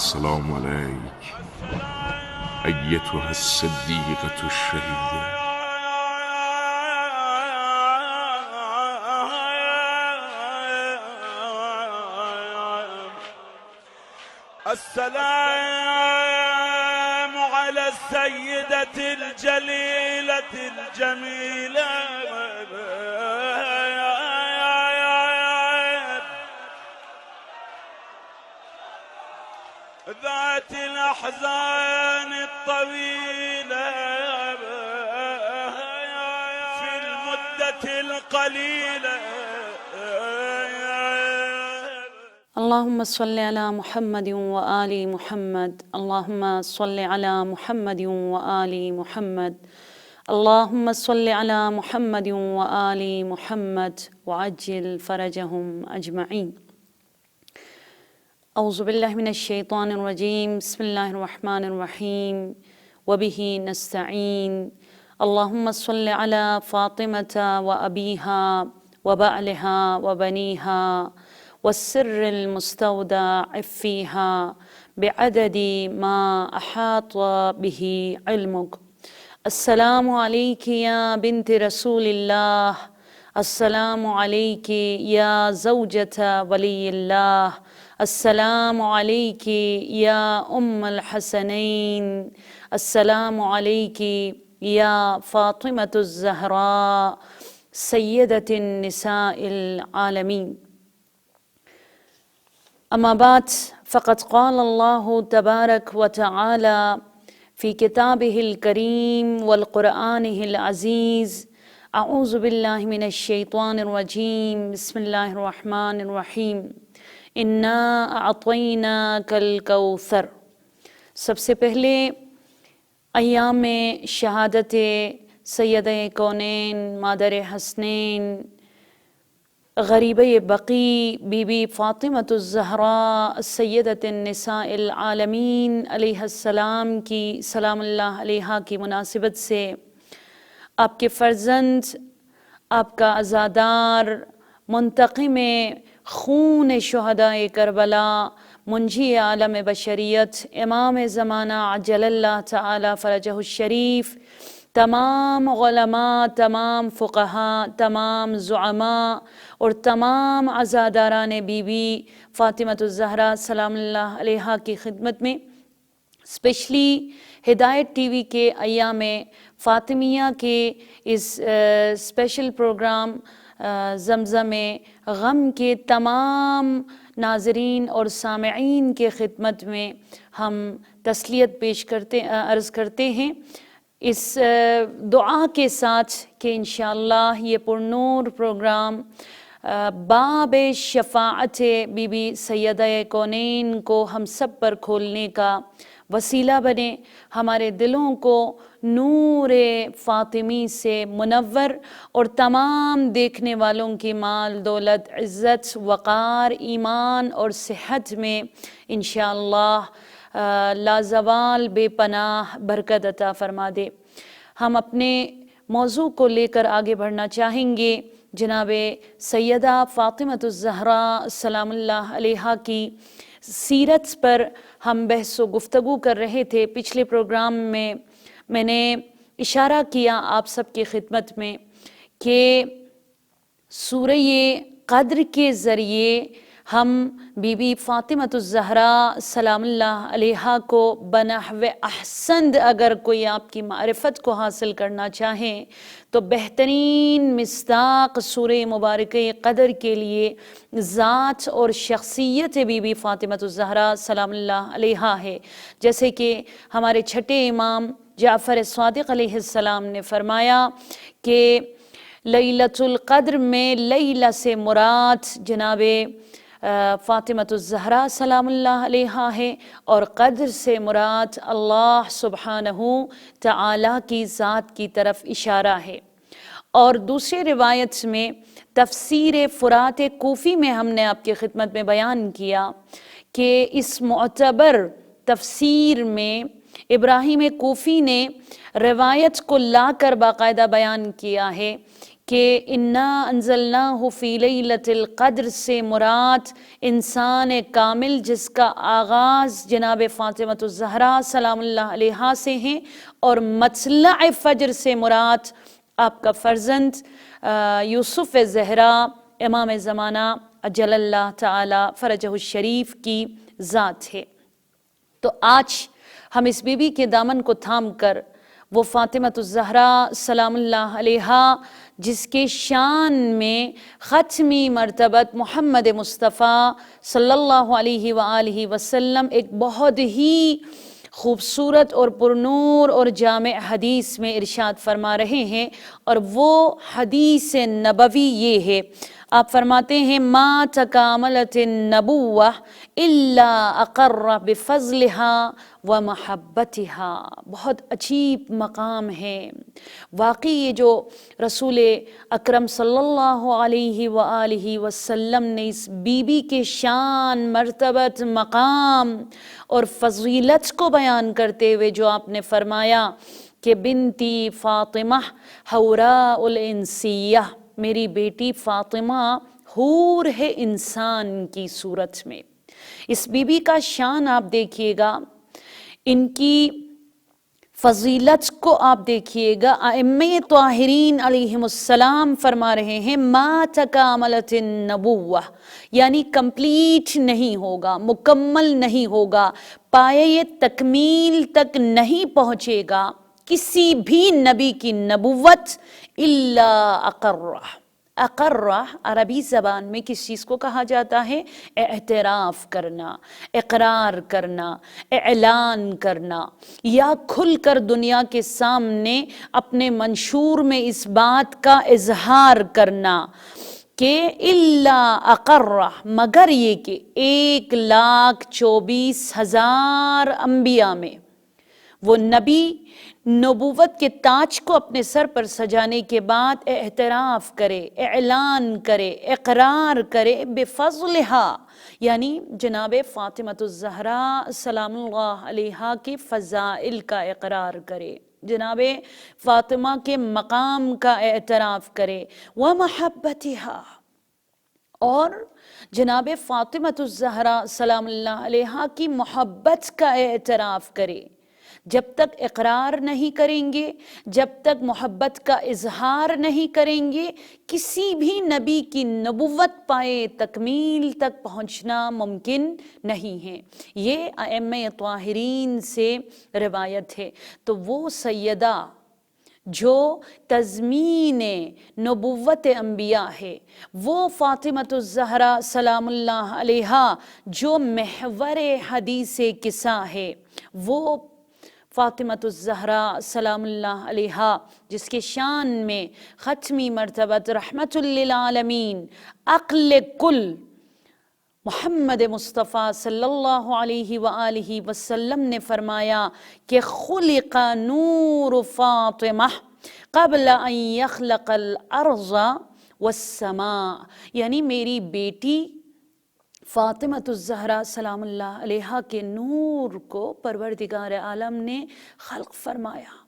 السلام عليك أيتها الصديقة الشهيدة. السلام على السيدة الجليلة الجميلة ذات الأحزان الطويلة في المدة القليلة. اللهم صل على محمد وآل محمد. اللهم صل على محمد وآل محمد. اللهم صل على محمد وآل محمد وعجل فرجهم أجمعين. أعوذ بالله من الشيطان الرجيم. بسم الله الرحمن الرحيم. وبه نستعين. اللهم صل على فاطمة وأبيها وبعلها وبنيها والسر المستودع فيها بعدد ما أحاط به علمك. السلام عليك يا بنت رسول الله. السلام عليك يا زوجة ولي الله. السلام عليك يا أم الحسنين. السلام عليك يا فاطمة الزهراء سيدة النساء العالمين. أما بعد، فقد قال الله تبارك وتعالى في كتابه الكريم والقرآنه العزيز: أعوذ بالله من الشيطان الرجيم. بسم الله الرحمن الرحيم. إنا أعطيناك الكوثر. سب سے پہلے ایام شہادت سیدہ کونین مادر حسنین غریبہ بقی بی بی فاطمۃ الزہراء سیدۃ النساء العالمین علیہ السلام کی سلام اللہ علیہا کی مناسبت سے آپ کے فرزند، آپ کا عزادار، منتقم خون شہدائے کربلا، منجی عالم بشریت، امام زمانہ عجل اللہ تعالی فرجہ الشریف، تمام علماء، تمام فقہاء، تمام زعماء اور تمام عزاداران بی بی فاطمۃ الزہراء سلام اللہ علیہا کی خدمت میں، اسپیشلی ہدایت ٹی وی کے ایام فاطمیہ کے اس اسپیشل پروگرام زمزم غم کے تمام ناظرین اور سامعین کے خدمت میں ہم تسلیت پیش عرض کرتے ہیں، اس دعا کے ساتھ کہ انشاءاللہ یہ پرنور پروگرام باب شفاعت بی بی سیدہ کونین کو ہم سب پر کھولنے کا وسیلہ بنے، ہمارے دلوں کو نور فاطمی سے منور اور تمام دیکھنے والوں کی مال دولت عزت وقار ایمان اور صحت میں انشاءاللہ لازوال بے پناہ برکت عطا فرما دے۔ ہم اپنے موضوع کو لے کر آگے بڑھنا چاہیں گے۔ جناب سیدہ فاطمۃ الزہراء سلام اللہ علیہا کی سیرت پر ہم بحث و گفتگو کر رہے تھے۔ پچھلے پروگرام میں نے اشارہ کیا آپ سب کی خدمت میں کہ سورہ قدر کے ذریعے ہم بی بی فاطمۃ الزہراء سلام اللہ علیہا کو بنحو احسن اگر کوئی آپ کی معرفت کو حاصل کرنا چاہیں تو بہترین مصداق سورہ مبارکہ قدر کے لیے ذات اور شخصیت بی بی فاطمۃ الزہراء سلام اللہ علیہا ہے۔ جیسے کہ ہمارے چھٹے امام جعفر صادق علیہ السلام نے فرمایا کہ لیلۃ القدر میں لیلہ سے مراد جناب فاطمۃ الزہراء سلام اللہ علیہا ہے اور قدر سے مراد اللہ سبحانہ تعالی کی ذات کی طرف اشارہ ہے۔ اور دوسری روایت میں تفسیر فرات کوفی میں ہم نے آپ کی خدمت میں بیان کیا کہ اس معتبر تفسیر میں ابراہیم کوفی نے روایت کو لا کر باقاعدہ بیان کیا ہے کہ انا انزلناہ فی لیلۃ القدر سے مراد انسان کامل جس کا آغاز جناب فاطمۃ الزہرا سلام اللہ علیہا سے ہیں، اور مطلع فجر سے مراد آپ کا فرزند یوسف زہرا امام زمانہ اجل اللہ تعالی فرجہ الشریف کی ذات ہے۔ تو آج ہم اس بی بی کے دامن کو تھام کر وہ فاطمۃ الزہرا سلام اللہ علیہا جس کے شان میں ختمی مرتبت محمد مصطفیٰ صلی اللہ علیہ وآلہ وسلم ایک بہت ہی خوبصورت اور پرنور اور جامع حدیث میں ارشاد فرما رہے ہیں، اور وہ حدیث نبوی یہ ہے، آپ فرماتے ہیں ما تکاملت النبوہ الا اقر بفضلها ومحبتها۔ بہت عجیب مقام ہے واقعی یہ جو رسول اکرم صلی اللہ علیہ وآلہ وسلم نے اس بی بی کے شان، مرتبت، مقام اور فضیلت کو بیان کرتے ہوئے جو آپ نے فرمایا کہ بنتی فاطمہ حوراء الانسیہ، میری بیٹی فاطمہ حور ہے انسان کی صورت میں۔ اس بی بی کا شان آپ دیکھیے گا، ان کی فضیلت کو آپ دیکھیے گا، ائمہ طاہرین علیہم السلام فرما رہے ہیں ما تکاملت النبوہ، یعنی کمپلیٹ نہیں ہوگا، مکمل نہیں ہوگا، پایہ تکمیل تک نہیں پہنچے گا کسی بھی نبی کی نبوت الا اقرہ۔ اقرہ عربی زبان میں کس چیز کو کہا جاتا ہے؟ اعتراف کرنا، اقرار کرنا، اعلان کرنا، یا کھل کر دنیا کے سامنے اپنے منشور میں اس بات کا اظہار کرنا کہ الا اقرہ، مگر یہ کہ 1,24,000 انبیاء میں وہ نبی نبوت کے تاج کو اپنے سر پر سجانے کے بعد اعتراف کرے، اعلان کرے، اقرار کرے بفضلہا، یعنی جناب فاطمۃ الزہرا سلام اللہ علیہا کے فضائل کا اقرار کرے، جناب فاطمہ کے مقام کا اعتراف کرے، ومحبتہا، اور جناب فاطمۃ الزہرا سلام اللہ علیہا کی محبت کا اعتراف کرے۔ جب تک اقرار نہیں کریں گے، جب تک محبت کا اظہار نہیں کریں گے، کسی بھی نبی کی نبوت پائے تکمیل تک پہنچنا ممکن نہیں ہے۔ یہ ائمہ طاہرین سے روایت ہے۔ تو وہ سیدہ جو تضمین نبوت انبیاء ہے، وہ فاطمۃ الزہرا سلام اللہ علیہا جو محور حدیث کسا ہے، وہ فاطمۃ الزہرا سلام اللہ علیہا جس کے شان میں ختمی مرتبت رحمت للعالمین عقل کل محمد مصطفیٰ صلی اللہ علیہ وآلہ وسلم نے فرمایا کہ خلق نور فاطمہ قبل ان یخلق الارض والسماء، یعنی میری بیٹی فاطمۃ الزہرا سلام اللہ علیہا کے نور کو پروردگار عالم نے خلق فرمایا۔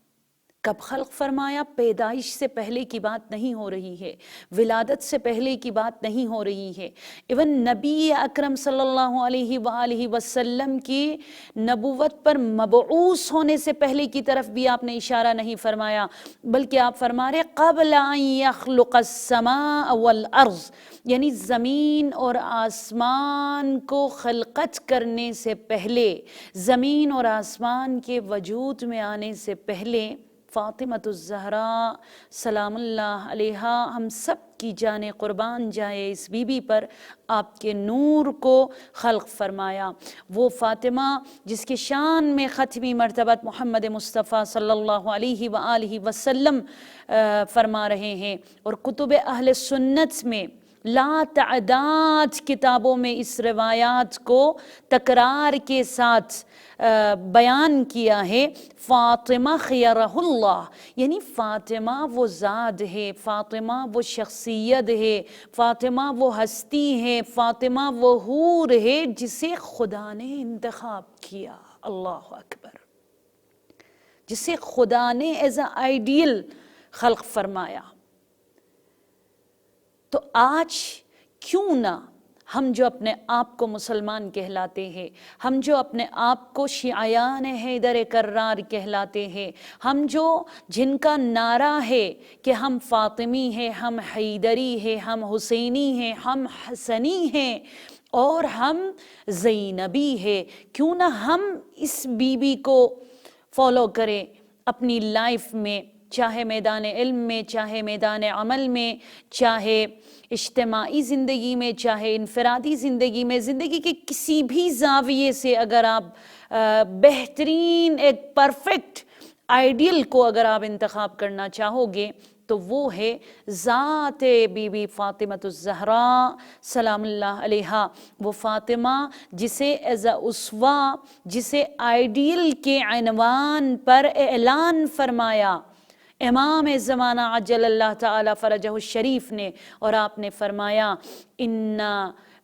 کب خلق فرمایا؟ پیدائش سے پہلے کی بات نہیں ہو رہی ہے، ولادت سے پہلے کی بات نہیں ہو رہی ہے، ایون نبی اکرم صلی اللہ علیہ وآلہ وسلم کی نبوت پر مبعوث ہونے سے پہلے کی طرف بھی آپ نے اشارہ نہیں فرمایا، بلکہ آپ فرما رہے قبل ان یخلق السماء والارض، یعنی زمین اور آسمان کو خلقت کرنے سے پہلے، زمین اور آسمان کے وجود میں آنے سے پہلے فاطمۃ الزہرا سلام اللہ علیہا ہم سب کی جان قربان جائے اس بی بی پر آپ کے نور کو خلق فرمایا۔ وہ فاطمہ جس کے شان میں ختمی مرتبت محمد مصطفیٰ صلی اللہ علیہ وآلہ وسلم فرما رہے ہیں، اور کتب اہل سنت میں لا تعداد کتابوں میں اس روایات کو تکرار کے ساتھ بیان کیا ہے، فاطمہ خیرہ اللہ، یعنی فاطمہ وہ ذات ہے، فاطمہ وہ شخصیت ہے، فاطمہ وہ ہستی ہے، فاطمہ وہ حور ہے جسے خدا نے انتخاب کیا۔ اللہ اکبر، جسے خدا نے ایز اے آئیڈیل خلق فرمایا۔ تو آج کیوں نہ ہم جو اپنے آپ کو مسلمان کہلاتے ہیں، ہم جو اپنے آپ کو شیعیان حیدر کرار کہلاتے ہیں، ہم جو جن کا نعرہ ہے کہ ہم فاطمی ہیں، ہم حیدری ہیں، ہم حسینی ہیں، ہم حسنی ہیں اور ہم زینبی ہے، کیوں نہ ہم اس بی بی کو فالو کریں اپنی لائف میں، چاہے میدان علم میں، چاہے میدان عمل میں، چاہے اجتماعی زندگی میں، چاہے انفرادی زندگی میں، زندگی کے کسی بھی زاویے سے اگر آپ بہترین ایک پرفیکٹ آئیڈیل کو اگر آپ انتخاب کرنا چاہو گے تو وہ ہے ذات بی بی فاطمۃ الزہراء سلام اللہ علیہا، وہ فاطمہ جسے ایز اے اسوہ، جسے آئیڈیل کے عنوان پر اعلان فرمایا امام زمانہ عجل اللہ تعالی فرجہ الشریف نے، اور آپ نے فرمایا اِنَّ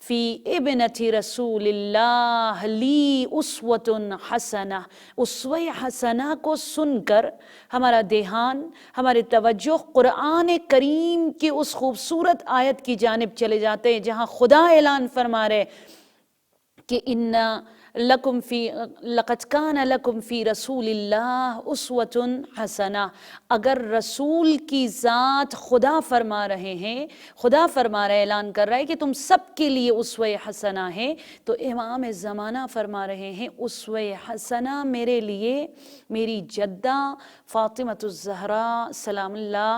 فی ابنۃ رسول اللہ لی اسوۃ حسنہ۔ اسوہ حسنہ کو سن کر ہمارا دھیان، ہماری توجہ قرآن کریم کی اس خوبصورت آیت کی جانب چلے جاتے ہیں جہاں خدا اعلان فرما رہے کہ لقد کان لکم فی رسول اللہ اسوۃ حسنہ۔ اگر رسول کی ذات خدا فرما رہے ہیں، خدا فرما رہے، اعلان کر رہا ہے کہ تم سب کے لیے اسوہ حسنہ ہے، تو امام زمانہ فرما رہے ہیں اسوہ حسنہ میرے لیے میری جدہ فاطمۃ الزہراء سلام اللہ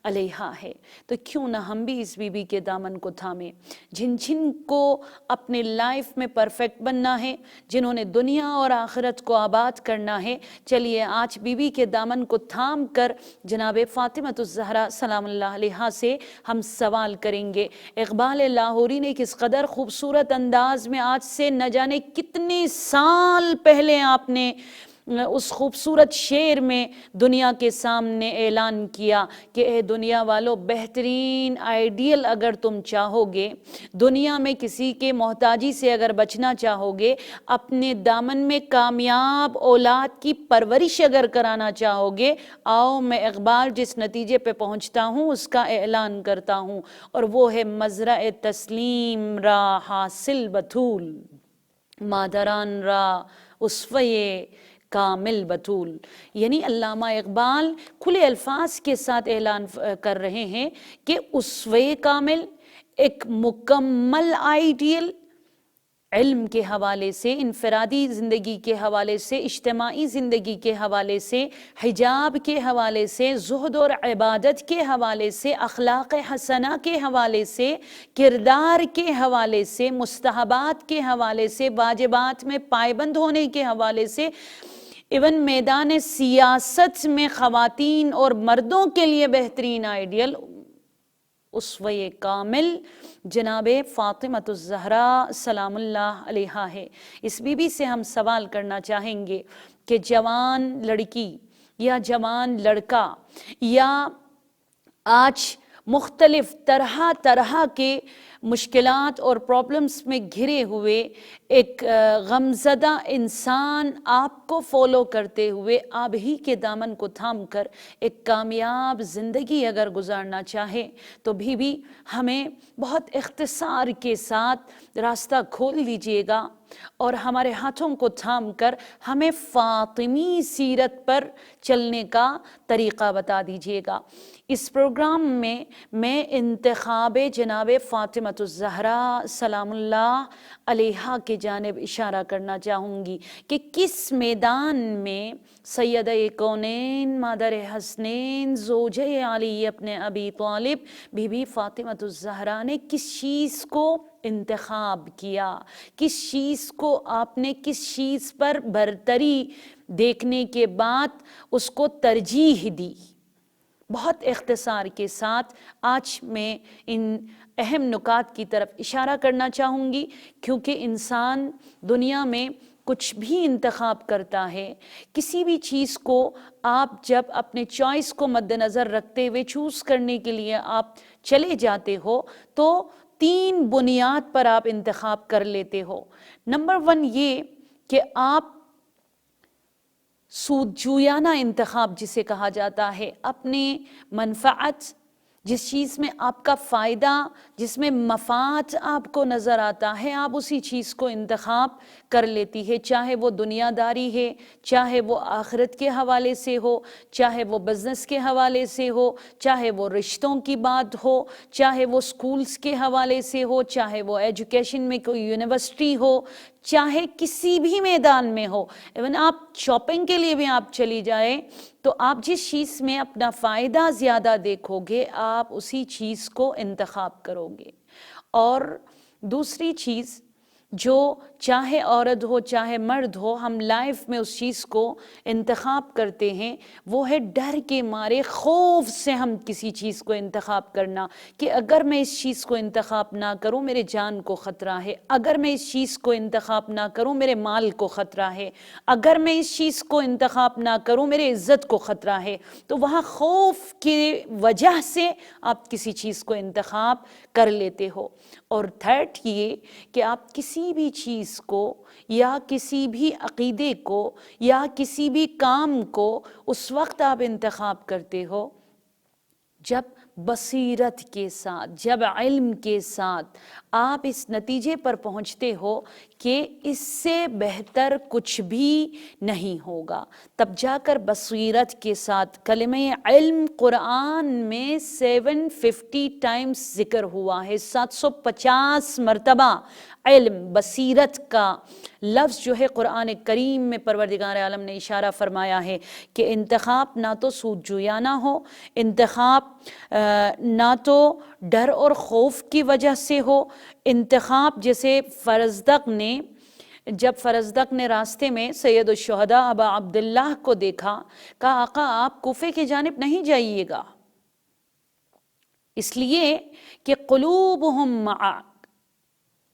علیہا ہے۔ تو کیوں نہ ہم بھی اس بی بی کے دامن کو تھامیں، جن کو اپنے لائف میں پرفیکٹ بننا ہے، جنہوں نے دنیا اور آخرت کو آباد کرنا ہے۔ چلیے آج بی بی کے دامن کو تھام کر جناب فاطمۃ الزہراء سلام اللہ علیہا سے ہم سوال کریں گے۔ اقبال لاہوری نے کس قدر خوبصورت انداز میں آج سے نہ جانے کتنے سال پہلے آپ نے اس خوبصورت شعر میں دنیا کے سامنے اعلان کیا کہ اے دنیا والو، بہترین آئیڈیل اگر تم چاہو گے، دنیا میں کسی کے محتاجی سے اگر بچنا چاہو گے، اپنے دامن میں کامیاب اولاد کی پرورش اگر کرانا چاہو گے، آؤ میں اقبال جس نتیجے پہ پہنچتا ہوں اس کا اعلان کرتا ہوں، اور وہ ہے مزرع تسلیم را حاصل بطول، مادران را اسوہ کامل بطول۔ یعنی علامہ اقبال کھلے الفاظ کے ساتھ اعلان کر رہے ہیں کہ اسوہ کامل، ایک مکمل آئیڈیل، علم کے حوالے سے، انفرادی زندگی کے حوالے سے، اجتماعی زندگی کے حوالے سے، حجاب کے حوالے سے، زہد اور عبادت کے حوالے سے، اخلاق حسنہ کے حوالے سے، کردار کے حوالے سے، مستحبات کے حوالے سے، واجبات میں پائبند ہونے کے حوالے سے، ایون میدان سیاست میں خواتین اور مردوں کے لیے بہترین آئیڈیل اسوہ کامل جناب فاطمۃ الزہراء سلام اللہ علیہا ہے۔ اس بی بی سے ہم سوال کرنا چاہیں گے کہ جوان لڑکی یا جوان لڑکا یا آج مختلف طرح کے مشکلات اور پرابلمز میں گھرے ہوئے ایک غمزدہ انسان آپ کو فالو کرتے ہوئے آپ ہی کے دامن کو تھام کر ایک کامیاب زندگی اگر گزارنا چاہے تو بھی ہمیں بہت اختصار کے ساتھ راستہ کھول دیجیے گا اور ہمارے ہاتھوں کو تھام کر ہمیں فاطمی سیرت پر چلنے کا طریقہ بتا دیجیے گا۔ اس پروگرام میں انتخاب جناب فاطمۃ الزہراء سلام اللہ علیہا کے جانب اشارہ کرنا چاہوں گی کہ کس میدان میں سیدہ کونین مادر حسنین زوجہ علی اپنے ابی طالب بی بی فاطمۃ الزہراء نے کس چیز کو انتخاب کیا، کس چیز کو آپ نے کس چیز پر برتری دیکھنے کے بعد اس کو ترجیح دی۔ بہت اختصار کے ساتھ آج میں ان اہم نکات کی طرف اشارہ کرنا چاہوں گی، کیونکہ انسان دنیا میں کچھ بھی انتخاب کرتا ہے، کسی بھی چیز کو آپ جب اپنے چوائس کو مد نظر رکھتے ہوئے چوز کرنے کے لیے آپ چلے جاتے ہو تو 3 بنیاد پر آپ انتخاب کر لیتے ہو۔ نمبر 1 یہ کہ آپ سود جویانہ انتخاب جسے کہا جاتا ہے، اپنے منفعت جس چیز میں آپ کا فائدہ، جس میں مفاد آپ کو نظر آتا ہے، آپ اسی چیز کو انتخاب کر لیتی ہے، چاہے وہ دنیا داری ہے، چاہے وہ آخرت کے حوالے سے ہو، چاہے وہ بزنس کے حوالے سے ہو، چاہے وہ رشتوں کی بات ہو، چاہے وہ سکولز کے حوالے سے ہو، چاہے وہ ایجوکیشن میں کوئی یونیورسٹی ہو، چاہے کسی بھی میدان میں ہو، ایون آپ شاپنگ کے لیے بھی آپ چلی جائیں تو آپ جس چیز میں اپنا فائدہ زیادہ دیکھو گے آپ اسی چیز کو انتخاب کرو گے۔ اور دوسری چیز جو چاہے عورت ہو چاہے مرد ہو، ہم لائف میں اس چیز کو انتخاب کرتے ہیں، وہ ہے ڈر کے مارے، خوف سے ہم کسی چیز کو انتخاب کرنا کہ اگر میں اس چیز کو انتخاب نہ کروں میرے جان کو خطرہ ہے، اگر میں اس چیز کو انتخاب نہ کروں میرے مال کو خطرہ ہے، اگر میں اس چیز کو انتخاب نہ کروں میرے عزت کو خطرہ ہے۔ تو وہاں خوف کی وجہ سے آپ کسی چیز کو انتخاب کر لیتے ہو۔ اور تھرڈ یہ کہ آپ کسی بھی چیز کو یا کسی بھی عقیدے کو یا کسی بھی کام کو اس وقت آپ انتخاب کرتے ہو جب بصیرت کے ساتھ، جب علم کے ساتھ آپ اس نتیجے پر پہنچتے ہو کہ اس سے بہتر کچھ بھی نہیں ہوگا، تب جا کر بصیرت کے ساتھ کلمہ علم قرآن میں 750 ٹائمز ذکر ہوا ہے، 750 مرتبہ علم، بصیرت کا لفظ جو ہے قرآن کریم میں پروردگار عالم نے اشارہ فرمایا ہے کہ انتخاب نہ تو سود جویانہ ہو، انتخاب نہ تو ڈر اور خوف کی وجہ سے ہو، انتخاب جیسے جب فرزدق نے راستے میں سید الشہداء ابا عبداللہ کو دیکھا، کہا آقا آپ کوفے کی جانب نہیں جائیے گا، اس لیے کہ قلوبہم معاک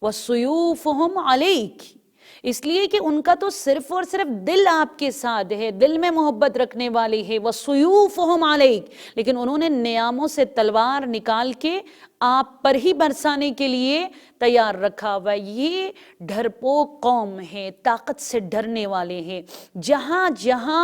وَسُيُوفُهُمْ عَلَيْكِ، اس لیے کہ ان کا تو صرف اور صرف دل آپ کے ساتھ ہے، دل میں محبت رکھنے والے ہے، وَسُيُوفُهُمْ عَلَيْكِ، لیکن انہوں نے نیاموں سے تلوار نکال کے آپ پر ہی برسانے کے لیے تیار رکھا ہوا۔ یہ ڈرپوک قوم ہے، طاقت سے ڈرنے والے ہیں، جہاں جہاں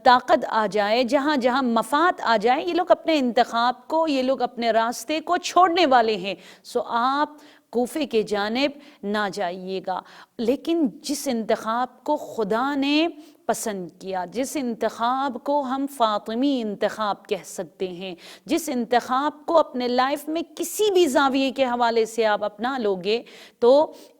طاقت آ جائے، جہاں جہاں مفاد آ جائے، یہ لوگ اپنے انتخاب کو، یہ لوگ اپنے راستے کو چھوڑنے والے ہیں۔ سو آپ کوفے کے جانب نہ جائیے گا، لیکن جس انتخاب کو خدا نے پسند کیا، جس انتخاب کو ہم فاطمی انتخاب کہہ سکتے ہیں، جس انتخاب کو اپنے لائف میں کسی بھی زاویے کے حوالے سے آپ اپنا لوگے تو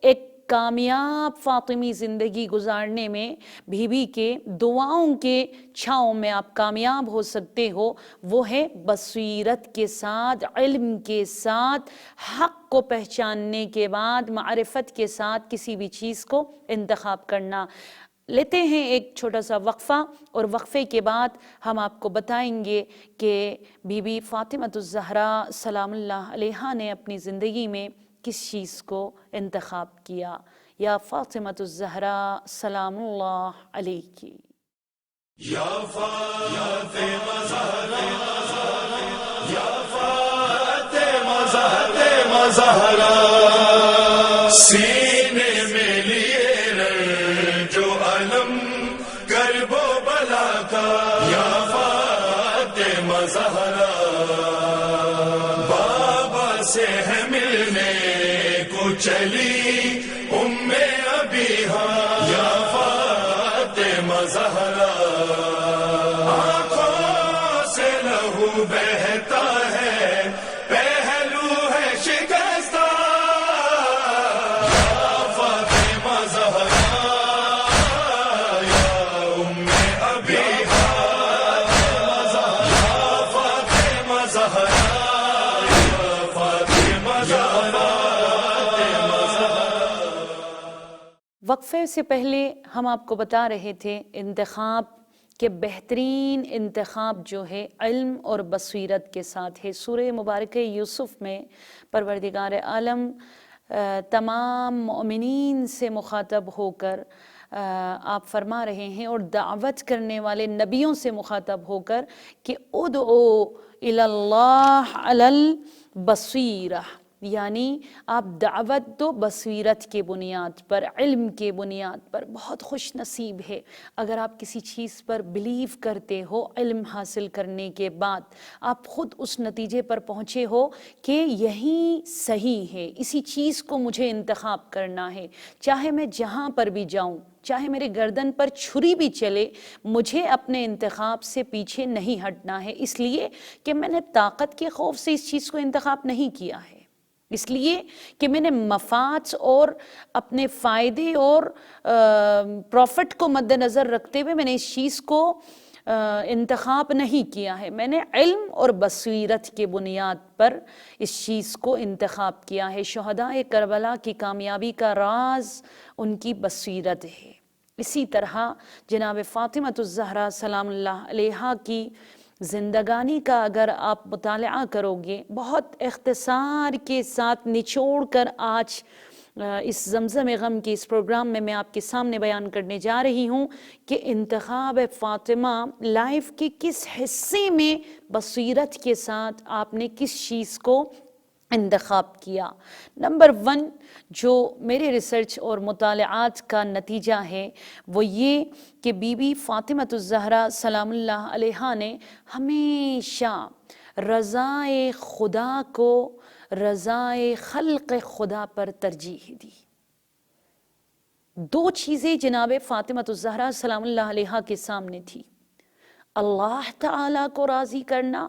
ایک کامیاب فاطمی زندگی گزارنے میں بی کے دعاؤں کے چھاؤں میں آپ کامیاب ہو سکتے ہو، وہ ہے بصیرت کے ساتھ، علم کے ساتھ، حق کو پہچاننے کے بعد معرفت کے ساتھ کسی بھی چیز کو انتخاب کرنا۔ لیتے ہیں ایک چھوٹا سا وقفہ، اور وقفے کے بعد ہم آپ کو بتائیں گے کہ بی بی فاطمۃ الزہراء سلام اللہ علیہا نے اپنی زندگی میں کس چیز کو انتخاب کیا۔ یا فاطمۃ الزہراء سلام اللہ علیکی، یا فاطمہ زہرا، یا فاطمہ زہرا، سینے میں لیے رنج و علم کرب و بلا کا، یا فاطمہ زہرا، بابا سے ہے ملنے کو چلی ام ابیہا، یا فاطمہ زہرا، آنکھوں سے لہو بہتا ہے، پہلو ہے شکستہ، یا فاطمہ زہرا، یا ام ابیہا، یا فاطمہ زہرا، یا فاطمہ زہرا۔ وقفے سے پہلے ہم آپ کو بتا رہے تھے انتخاب کے بہترین انتخاب جو ہے علم اور بصیرت کے ساتھ ہے۔ سورہ مبارکہ یوسف میں پروردگار عالم تمام مؤمنین سے مخاطب ہو کر آپ فرما رہے ہیں، اور دعوت کرنے والے نبیوں سے مخاطب ہو کر کہ ادعو الی اللہ علی البصیرہ، یعنی آپ دعوت دو بصیرت کے بنیاد پر، علم کے بنیاد پر۔ بہت خوش نصیب ہے اگر آپ کسی چیز پر بلیو کرتے ہو، علم حاصل کرنے کے بعد آپ خود اس نتیجے پر پہنچے ہو کہ یہی صحیح ہے، اسی چیز کو مجھے انتخاب کرنا ہے، چاہے میں جہاں پر بھی جاؤں، چاہے میرے گردن پر چھری بھی چلے، مجھے اپنے انتخاب سے پیچھے نہیں ہٹنا ہے، اس لیے کہ میں نے طاقت کے خوف سے اس چیز کو انتخاب نہیں کیا ہے، اس لیے کہ میں نے مفاد اور اپنے فائدے اور پروفٹ کو مد نظر رکھتے ہوئے میں نے اس چیز کو انتخاب نہیں کیا ہے، میں نے علم اور بصیرت کے بنیاد پر اس چیز کو انتخاب کیا ہے۔ شہدائے کربلا کی کامیابی کا راز ان کی بصیرت ہے۔ اسی طرح جناب فاطمۃ الزہرا سلام اللہ علیہا کی زندگانی کا اگر آپ مطالعہ کرو گے، بہت اختصار کے ساتھ نچوڑ کر آج اس زمزم غم کے اس پروگرام میں آپ کے سامنے بیان کرنے جا رہی ہوں کہ انتخاب فاطمہ لائف کے کس حصے میں بصیرت کے ساتھ آپ نے کس چیز کو انتخاب کیا۔ نمبر 1 جو میرے ریسرچ اور مطالعات کا نتیجہ ہے وہ یہ کہ بی بی فاطمۃ الزہرا سلام اللہ علیہا نے ہمیشہ رضائے خدا کو رضائے خلق خدا پر ترجیح دی۔ 2 چیزیں جناب فاطمۃ الزہرا سلام اللہ علیہا کے سامنے تھی، اللہ تعالیٰ کو راضی کرنا،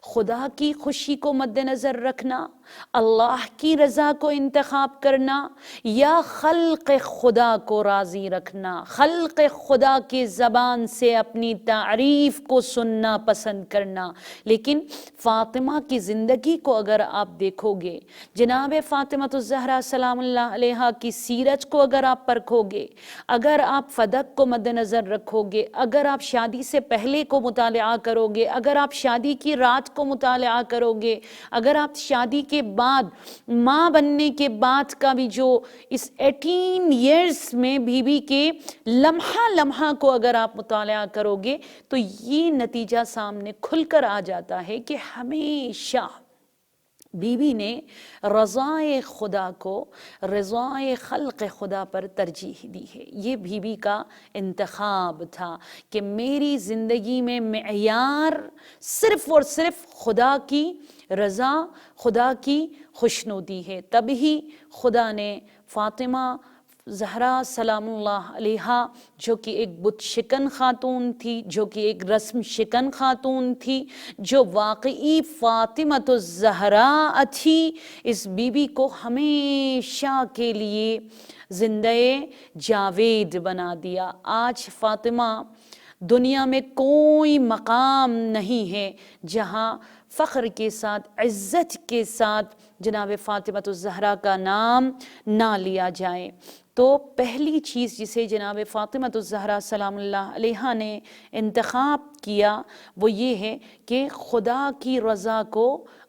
خدا کی خوشی کو مد نظر رکھنا، اللہ کی رضا کو انتخاب کرنا، یا خلق خدا کو راضی رکھنا، خلق خدا کی زبان سے اپنی تعریف کو سننا پسند کرنا۔ لیکن فاطمہ کی زندگی کو اگر آپ دیکھو گے، جناب فاطمۃ الزہرا سلام اللہ علیہا کی سیرت کو اگر آپ پرکھو گے، اگر آپ فدق کو مد نظر رکھو گے، اگر آپ شادی سے پہلے کو مطالعہ کرو گے، اگر آپ شادی کی رات کو مطالعہ کرو گے، اگر آپ شادی کے بعد ماں بننے کے بعد کا بھی جو اس 18 ایئرز میں بی بی کے لمحہ لمحہ کو اگر آپ مطالعہ کرو گے تو یہ نتیجہ سامنے کھل کر آ جاتا ہے کہ ہمیشہ بی بی نے رضائے خدا کو رضائے خلق خدا پر ترجیح دی ہے۔ یہ بی بی کا انتخاب تھا کہ میری زندگی میں معیار صرف اور صرف خدا کی رضا، خدا کی خوشنودی ہے۔ تبھی خدا نے فاطمہ زہرا سلام اللہ علیہا جو کہ ایک بت شکن خاتون تھی، جو کہ ایک رسم شکن خاتون تھی، جو واقعی فاطمۃ الزہرا تھی، اس بی بی کو ہمیشہ کے لیے زندہ جاوید بنا دیا۔ آج فاطمہ دنیا میں کوئی مقام نہیں ہے جہاں فخر کے ساتھ، عزت کے ساتھ جناب فاطمۃ الزہرا کا نام نہ لیا جائے۔ تو پہلی چیز جسے جناب فاطمۃ الزہرا سلام اللہ علیہا نے انتخاب کیا وہ یہ ہے کہ خدا کی رضا کو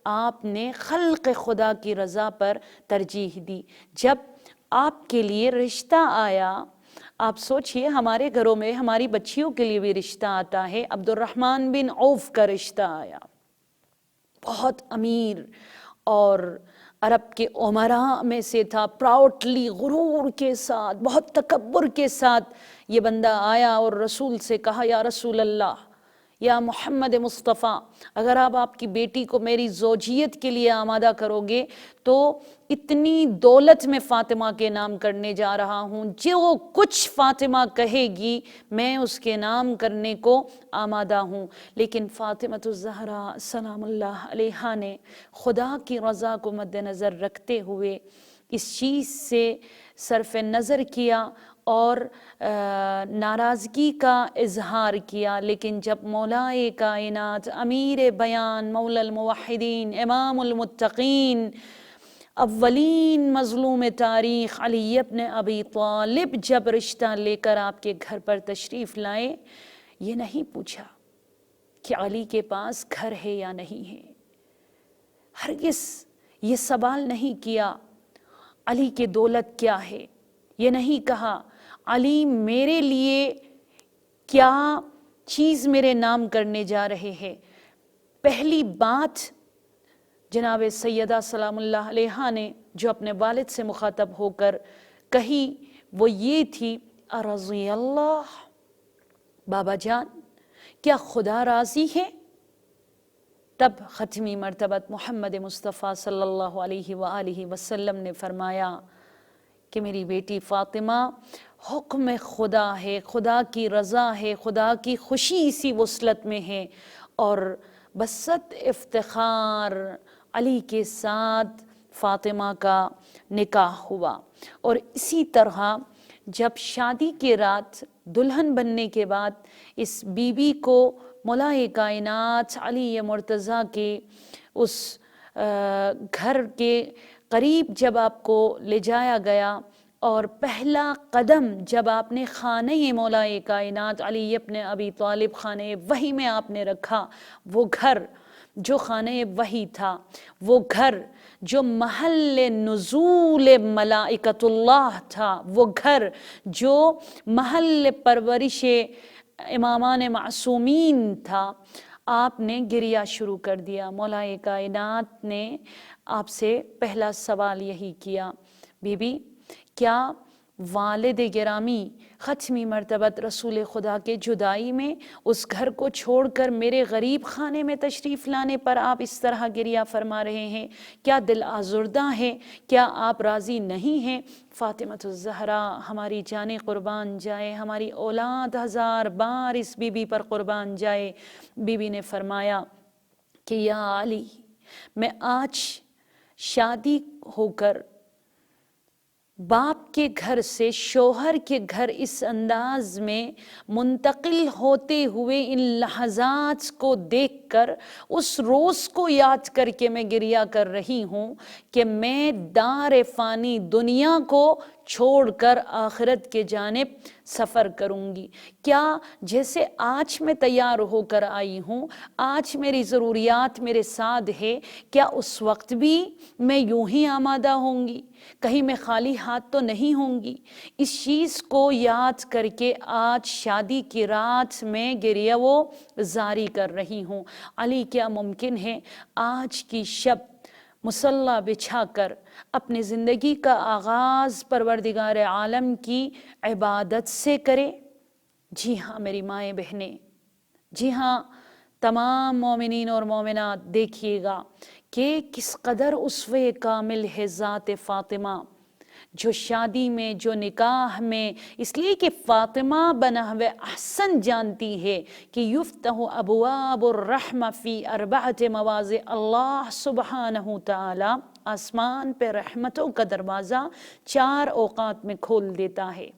آپ نے خلق خدا کی رضا پر ترجیح دی۔ جب آپ کے لیے رشتہ آیا، آپ سوچئے ہمارے گھروں میں ہماری بچیوں کے لیے بھی رشتہ آتا ہے، عبد الرحمن بن عوف کا رشتہ آیا، بہت امیر اور عرب کے عمراء میں سے تھا، پراؤڈلی غرور کے ساتھ، بہت تکبر کے ساتھ یہ بندہ آیا اور رسول سے کہا یا رسول اللہ، یا محمد مصطفیٰ، اگر آپ کی بیٹی کو میری زوجیت کے لیے آمادہ کرو گے تو اتنی دولت میں فاطمہ کے نام کرنے جا رہا ہوں، جو کچھ فاطمہ کہے گی میں اس کے نام کرنے کو آمادہ ہوں۔ لیکن فاطمۃ الزہرا سلام اللہ علیہا نے خدا کی رضا کو مد نظر رکھتے ہوئے اس چیز سے صرف نظر کیا اور ناراضگی کا اظہار کیا، لیکن جب مولائے کائنات، امیر بیان، مولا الموحدین، امام المتقین، اولین مظلوم تاریخ علی ابن ابی طالب جب رشتہ لے کر آپ کے گھر پر تشریف لائے، یہ نہیں پوچھا کہ علی کے پاس گھر ہے یا نہیں ہے، ہرگز یہ سوال نہیں کیا علی کی دولت کیا ہے، یہ نہیں کہا علی میرے لیے کیا چیز میرے نام کرنے جا رہے ہیں۔ پہلی بات جناب سیدہ سلام اللہ علیہا نے جو اپنے والد سے مخاطب ہو کر کہی وہ یہ تھی، ارضی اللہ، بابا جان کیا خدا راضی ہے؟ تب ختمی مرتبت محمد مصطفیٰ صلی اللہ علیہ وآلہ وسلم نے فرمایا کہ میری بیٹی فاطمہ، حکم خدا ہے، خدا کی رضا ہے، خدا کی خوشی اسی وصلت میں ہے، اور بست افتخار علی کے ساتھ فاطمہ کا نکاح ہوا۔ اور اسی طرح جب شادی کے رات دلہن بننے کے بعد اس بی بی کو مولائے کائنات علی مرتضیٰ کے اس گھر کے قریب جب آپ کو لے جایا گیا اور پہلا قدم جب آپ نے خانہ مولائے کائنات علی ابن ابی طالب خانہ وحی میں آپ نے رکھا، وہ گھر جو خانہ وحی تھا، وہ گھر جو محل نزول ملائکۃ اللہ تھا، وہ گھر جو محل پرورش امامان معصومین تھا، آپ نے گریہ شروع کر دیا۔ مولائے کائنات نے آپ سے پہلا سوال یہی کیا، بی بی کیا والد گرامی ختمی مرتبت رسول خدا کے جدائی میں اس گھر کو چھوڑ کر میرے غریب خانے میں تشریف لانے پر آپ اس طرح گریہ فرما رہے ہیں؟ کیا دل آزردہ ہے؟ کیا آپ راضی نہیں ہیں؟ فاطمۃ الزہرا ہماری جانیں قربان جائے، ہماری اولاد ہزار بار اس بی بی پر قربان جائے۔ بی بی نے فرمایا کہ یا علی، میں آج شادی ہو کر باپ کے گھر سے شوہر کے گھر اس انداز میں منتقل ہوتے ہوئے ان لحظات کو دیکھ کر اس روز کو یاد کر کے میں گریہ کر رہی ہوں کہ میں دار فانی دنیا کو چھوڑ کر آخرت کے جانب سفر کروں گی۔ کیا جیسے آج میں تیار ہو کر آئی ہوں، آج میری ضروریات میرے ساتھ ہے، کیا اس وقت بھی میں یوں ہی آمادہ ہوں گی؟ کہیں میں خالی ہاتھ تو نہیں ہوں گی؟ اس چیز کو یاد کر کے آج شادی کی رات میں گریہ و زاری کر رہی ہوں۔ علی کیا ممکن ہے آج کی شب مصلی بچھا کر اپنی زندگی کا آغاز پروردگار عالم کی عبادت سے کرے؟ جی ہاں میری مائیں بہنیں، جی ہاں تمام مومنین اور مومنات، دیکھیے گا کہ کس قدر اسوہ کامل ہے ذات فاطمہ، جو شادی میں، جو نکاح میں، اس لیے کہ فاطمہ بنحو احسن جانتی ہے کہ یفتح ابواب الرحمہ فی اربعۃ مواضع، اللہ سبحانہ تعالی آسمان پہ رحمتوں کا دروازہ 4 اوقات میں کھول دیتا ہے۔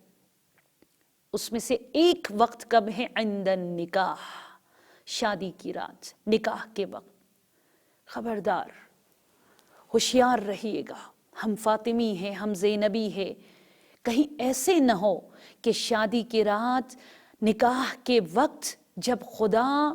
اس میں سے ایک وقت کب ہے؟ عند النکاح، شادی کی رات، نکاح کے وقت۔ خبردار، ہوشیار رہیے گا، ہم فاطمی ہیں، ہم زینبی ہیں، کہیں ایسے نہ ہو کہ شادی کی رات، نکاح کے وقت جب خدا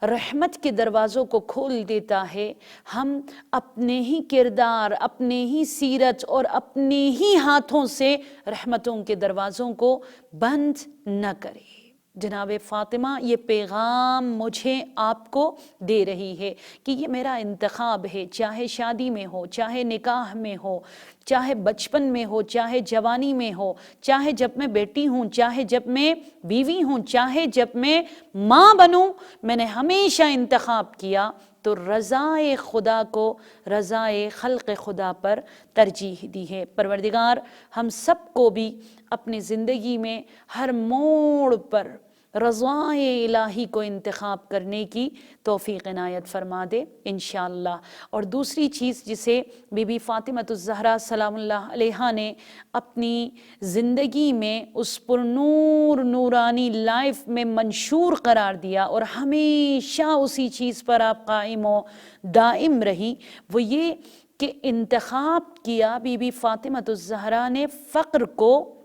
رحمت کے دروازوں کو کھول دیتا ہے، ہم اپنے ہی کردار، اپنے ہی سیرت اور اپنے ہی ہاتھوں سے رحمتوں کے دروازوں کو بند نہ کریں۔ جناب فاطمہ یہ پیغام مجھے آپ کو دے رہی ہے کہ یہ میرا انتخاب ہے، چاہے شادی میں ہو، چاہے نکاح میں ہو، چاہے بچپن میں ہو، چاہے جوانی میں ہو، چاہے جب میں بیٹی ہوں، چاہے جب میں بیوی ہوں، چاہے جب میں ماں بنوں، میں نے ہمیشہ انتخاب کیا تو رضائے خدا کو رضائے خلق خدا پر ترجیح دی ہے۔ پروردگار ہم سب کو بھی اپنی زندگی میں ہر موڑ پر رضائے الہی کو انتخاب کرنے کی توفیق عنایت فرما دے انشاءاللہ۔ اور دوسری چیز جسے بی بی فاطمۃ الزہرا سلام اللہ علیہا نے اپنی زندگی میں اس پرنور نورانی لائف میں منشور قرار دیا اور ہمیشہ اسی چیز پر آپ قائم و دائم رہی، وہ یہ کہ انتخاب کیا بی بی فاطمۃ الزہرا نے فقر کو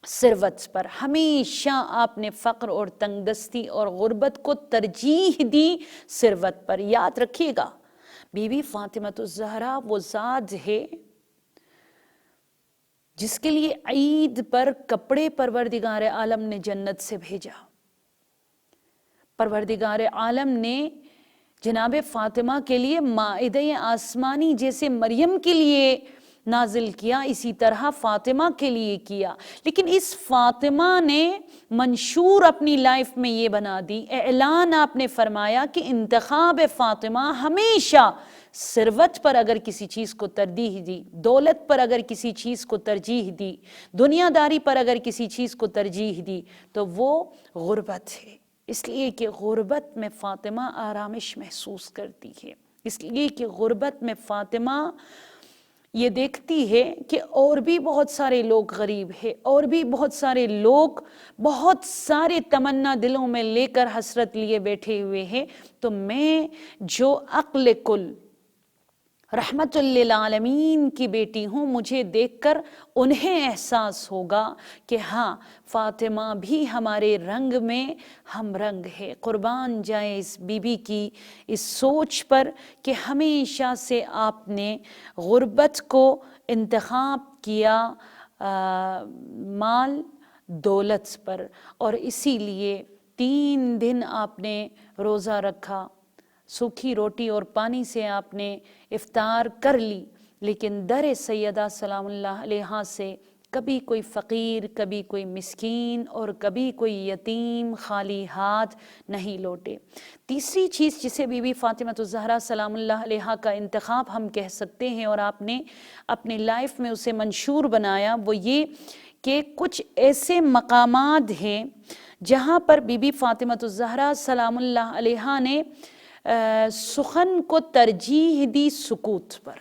ثروت پر۔ ہمیشہ آپ نے فقر اور تنگ دستی اور غربت کو ترجیح دی ثروت پر۔ یاد رکھیے گا بی بی فاطمۃ الزہرا وہ ذات ہے جس کے لیے عید پر کپڑے پروردگار عالم نے جنت سے بھیجا۔ پروردگار عالم نے جناب فاطمہ کے لیے مائدہ آسمانی جیسے مریم کے لیے نازل کیا، اسی طرح فاطمہ کے لیے کیا، لیکن اس فاطمہ نے منشور اپنی لائف میں یہ بنا دی، اعلان آپ نے فرمایا کہ انتخاب فاطمہ ہمیشہ ثروت پر اگر کسی چیز کو ترجیح دی، دولت پر اگر کسی چیز کو ترجیح دی، دنیا داری پر اگر کسی چیز کو ترجیح دی تو وہ غربت ہے، اس لیے کہ غربت میں فاطمہ آرامش محسوس کرتی ہے، اس لیے کہ غربت میں فاطمہ یہ دیکھتی ہے کہ اور بھی بہت سارے لوگ غریب ہیں، اور بھی بہت سارے لوگ بہت سارے تمنا دلوں میں لے کر حسرت لیے بیٹھے ہوئے ہیں، تو میں جو عقل کل رحمت للعالمین کی بیٹی ہوں، مجھے دیکھ کر انہیں احساس ہوگا کہ ہاں فاطمہ بھی ہمارے رنگ میں ہم رنگ ہے۔ قربان جائے اس بی بی کی اس سوچ پر کہ ہمیشہ سے آپ نے غربت کو انتخاب کیا مال دولت پر، اور اسی لیے 3 دن آپ نے روزہ رکھا، سوکھی روٹی اور پانی سے آپ نے افطار کر لی، لیکن در سیدہ سلام اللہ علیہا سے کبھی کوئی فقیر، کبھی کوئی مسکین اور کبھی کوئی یتیم خالی ہاتھ نہیں لوٹے۔ تیسری چیز جسے بی بی فاطمہ الزہرا سلام اللہ علیہا کا انتخاب ہم کہہ سکتے ہیں، اور آپ نے اپنی لائف میں اسے منشور بنایا، وہ یہ کہ کچھ ایسے مقامات ہیں جہاں پر بی بی فاطمہ الزہرا سلام اللہ علیہا نے سخن کو ترجیح دی سکوت پر،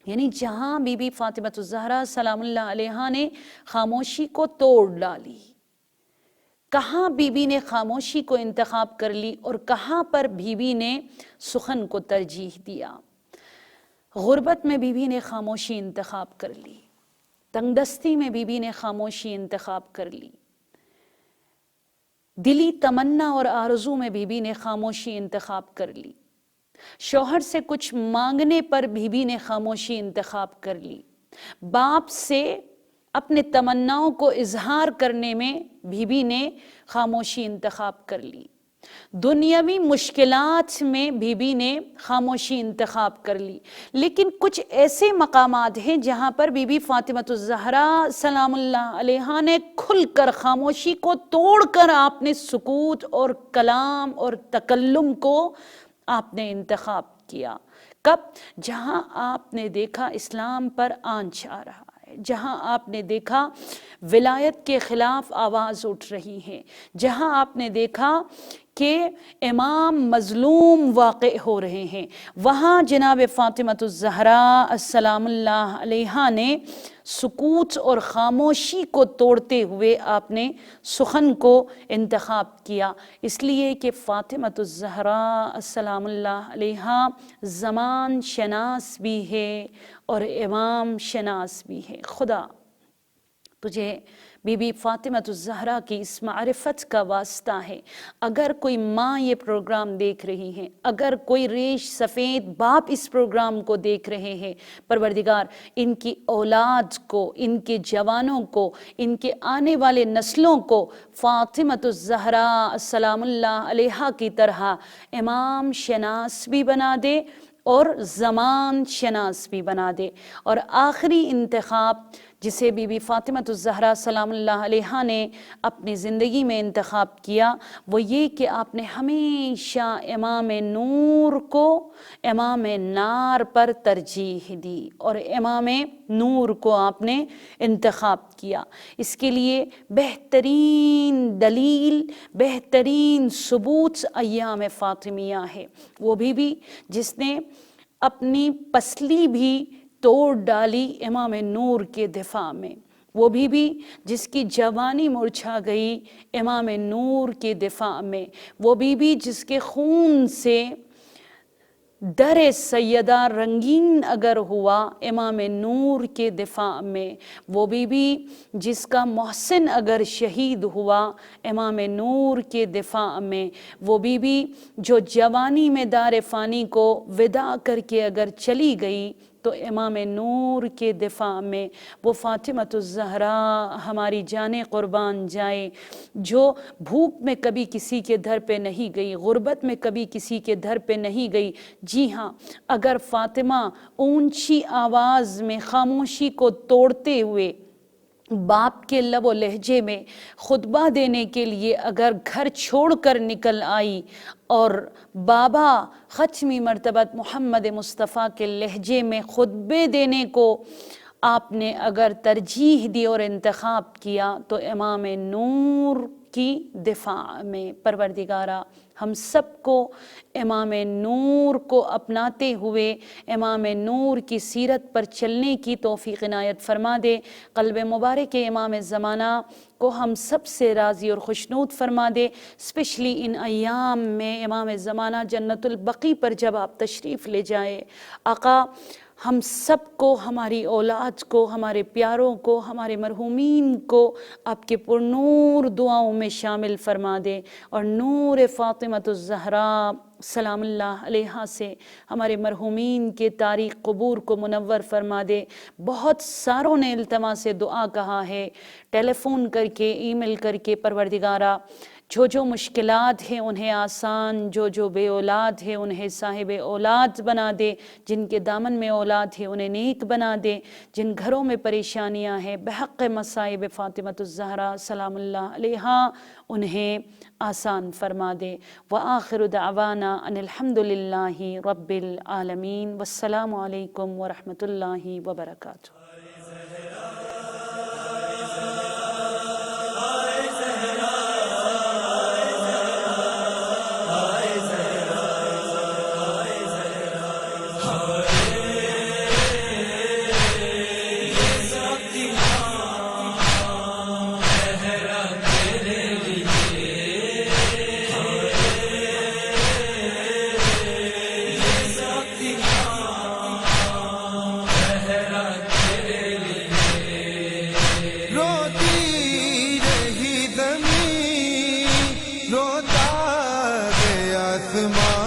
یعنی جہاں بی بی فاطمہ الزہرا سلام اللہ علیہا نے خاموشی کو توڑ ڈالی، کہاں بی بی نے خاموشی کو انتخاب کر لی اور کہاں پر بی بی نے سخن کو ترجیح دیا۔ غربت میں بی بی نے خاموشی انتخاب کر لی، تنگ دستی میں بی بی نے خاموشی انتخاب کر لی، دلی تمنا اور آرزو میں بی بی نے خاموشی انتخاب کر لی، شوہر سے کچھ مانگنے پر بی بی نے خاموشی انتخاب کر لی، باپ سے اپنے تمناؤں کو اظہار کرنے میں بی بی نے خاموشی انتخاب کر لی، دنیاوی مشکلات میں بی بی نے خاموشی انتخاب کر لی، لیکن کچھ ایسے مقامات ہیں جہاں پر بی بی فاطمہ الزہرا سلام اللہ علیہا نے کھل کر خاموشی کو توڑ کر آپ نے سکوت اور کلام اور تکلم کو آپ نے انتخاب کیا۔ کب؟ جہاں آپ نے دیکھا اسلام پر آنچ آ رہا ہے، جہاں آپ نے دیکھا ولایت کے خلاف آواز اٹھ رہی ہے، جہاں آپ نے دیکھا کہ امام مظلوم واقع ہو رہے ہیں، وہاں جناب فاطمہ الزہرا السلام اللہ علیہا نے سکوت اور خاموشی کو توڑتے ہوئے آپ نے سخن کو انتخاب کیا، اس لیے کہ فاطمہ الزہرا السلام اللہ علیہا زمان شناس بھی ہے اور امام شناس بھی ہے۔ خدا تجھے بی بی فاطمہ الزہرا کی اس معرفت کا واسطہ ہے۔ اگر کوئی ماں یہ پروگرام دیکھ رہی ہے، اگر کوئی ریش سفید باپ اس پروگرام کو دیکھ رہے ہیں، پروردگار ان کی اولاد کو، ان کے جوانوں کو، ان کے آنے والے نسلوں کو فاطمہ الزہرا السلام اللہ علیہا کی طرح امام شناس بھی بنا دے اور زمان شناس بھی بنا دے۔ اور آخری انتخاب جسے بی بی فاطمہ الزہرا سلام اللہ علیہا نے اپنی زندگی میں انتخاب کیا، وہ یہ کہ آپ نے ہمیشہ امام نور کو امام نار پر ترجیح دی اور امام نور کو آپ نے انتخاب کیا۔ اس کے لیے بہترین دلیل، بہترین ثبوت ایام فاطمیہ ہے، وہ بھی جس نے اپنی پسلی بھی توڑ ڈالی امام نور کے دفاع میں، وہ بھی جس کی جوانی مرجھا گئی امام نور کے دفاع میں، وہ بھی جس کے خون سے در سیدہ رنگین اگر ہوا امام نور کے دفاع میں، وہ بھی جس کا محسن اگر شہید ہوا امام نور کے دفاع میں، وہ بھی جو جوانی میں دار فانی کو وداع کر کے اگر چلی گئی تو امام نور کے دفاع میں وہ فاطمۃ الزہرا ہماری جانیں قربان جائے، جو بھوک میں کبھی کسی کے دھر پہ نہیں گئی، غربت میں کبھی کسی کے دھر پہ نہیں گئی۔ جی ہاں، اگر فاطمہ اونچی آواز میں خاموشی کو توڑتے ہوئے باپ کے لب و لہجے میں خطبہ دینے کے لیے اگر گھر چھوڑ کر نکل آئی اور بابا ختمی مرتبت محمد مصطفیٰ کے لہجے میں خطبے دینے کو آپ نے اگر ترجیح دی اور انتخاب کیا تو امام نور کی دفاع میں، پروردگارہ ہم سب کو امام نور کو اپناتے ہوئے امام نور کی سیرت پر چلنے کی توفیق عنایت فرما دے۔ قلب مبارک امام زمانہ کو ہم سب سے راضی اور خوشنود فرما دے۔ اسپیشلی ان ایام میں امام زمانہ جنت البقیع پر جب آپ تشریف لے جائے، آقا ہم سب کو، ہماری اولاد کو، ہمارے پیاروں کو، ہمارے مرحومین کو آپ کے پرنور دعاؤں میں شامل فرما دے، اور نور فاطمۃ الزہرا سلام اللہ علیہا سے ہمارے مرحومین کے تاریخ قبور کو منور فرما دے۔ بہت ساروں نے التماس دعا کہا ہے، ٹیلی فون کر کے، ای میل کر کے، پروردگارہ جو مشکلات ہیں انہیں آسان، جو بے اولاد ہے انہیں صاحب اولاد بنا دے، جن کے دامن میں اولاد ہے انہیں نیک بنا دے، جن گھروں میں پریشانیاں ہیں بحق مصائب فاطمۃ الزہرا سلام اللہ علیہا انہیں آسان فرما دے۔ وآخر دعوانا ان الحمد للہ رب العالمین، والسلام علیکم ورحمۃ اللہ وبرکاتہ۔ روتا گیا آسمان